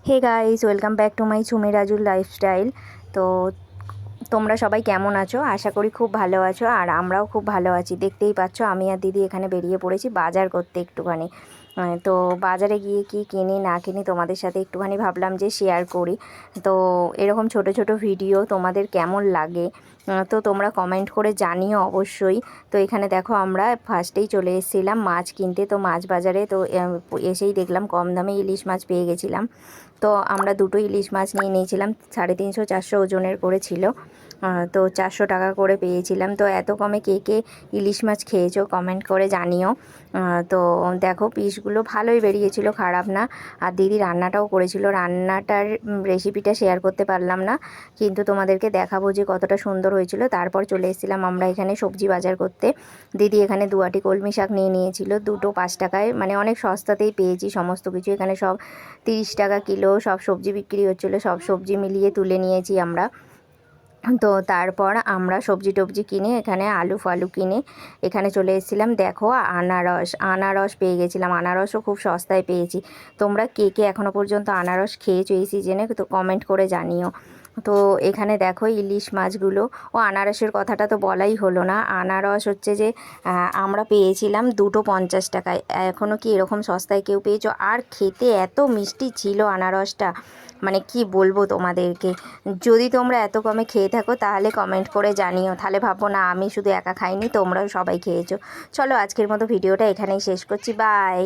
Hey guys, welcome back to my Sumi রাজুর lifestyle. তো তোমরা সবাই কেমন আছো? আশা করি খুব ভালো আছো, আর আমরাও খুব ভালো আছি। দেখতেই পাচ্ছ আমি আর দিদি এখানে বেরিয়ে পড়েছি বাজার করতে একটুখানি। তো বাজারে গিয়ে কি কিনি না কিনি তোমাদের সাথে একটুখানি ভাবলাম যে শেয়ার করি। তো এরকম ছোট ছোট ভিডিও তোমাদের কেমন লাগে তো তোমরা কমেন্ট করে জানিও অবশ্যই। তো এখানে দেখো আমরা ফার্স্টেই চলে এসেছিলাম মাছ কিনতে। তো মাছ বাজারে তো এসেই দেখলাম কম দামে ইলিশ মাছ পেয়ে গেছিলাম। তো আমরা দুটো ইলিশ মাছ নিয়ে নিয়েছিলাম, 350-400 ওজনের করে ছিল। তো 400 টাকা করে পেয়েছিলাম। তো এত কমে কে কে ইলিশ মাছ খেয়েছো কমেন্ট করে জানিও। তো দেখো পিসগুলো ভালোই বেরিয়েছিল, খারাপ না। আর দিদি রান্নাটাও করেছিল, রান্নাটার রেসিপিটা শেয়ার করতে পারলাম না, কিন্তু তোমাদেরকে দেখাবো যে কতটা সুন্দর হয়েছিল। তারপর চলে এসেছিলাম আমরা এখানে সবজি বাজার করতে। দিদি এখানে 2 আঁটি কলমি শাক নিয়ে নিয়েছিল, দুটো 5 টাকায়, মানে অনেক সস্তাতেই পেয়েছি সমস্ত কিছু। এখানে সব 30 টাকা কিলো সব সবজি বিক্রি হচ্ছিলো, সব সবজি মিলিয়ে তুলে নিয়েছি আমরা। তো তারপর আমরা সবজি টবজি কিনে এখানে আলু ফালু কিনে এখানে চলে এসেছিলাম। দেখো আনারস পেয়ে গেছিলাম, আনারসও খুব সস্তায় পেয়েছি। তোমরা কে কে এখনও পর্যন্ত আনারস খেয়েছো এই সিজনে তো কমেন্ট করে জানিও। তো এখানে দেখো ইলিশ মাছগুলো, ও আনারসের কথাটা তো বলাই হলো না। আনারস হচ্ছে যে আমরা পেয়েছিলাম দুটো 50 টাকায়। এখনও কি এরকম সস্তায় কেউ পেয়েছো? আর খেতে এত মিষ্টি ছিল আনারসটা, মানে কি বলবো তোমাদেরকে। যদি তোমরা এত কমে খেয়ে থাকো তাহলে কমেন্ট করে জানিও, তাহলে ভাববো না আমি শুধু একা খাইনি, তোমরাও সবাই খেয়েছো। চলো আজকের মতো ভিডিওটা এখানেই শেষ করছি, বাই।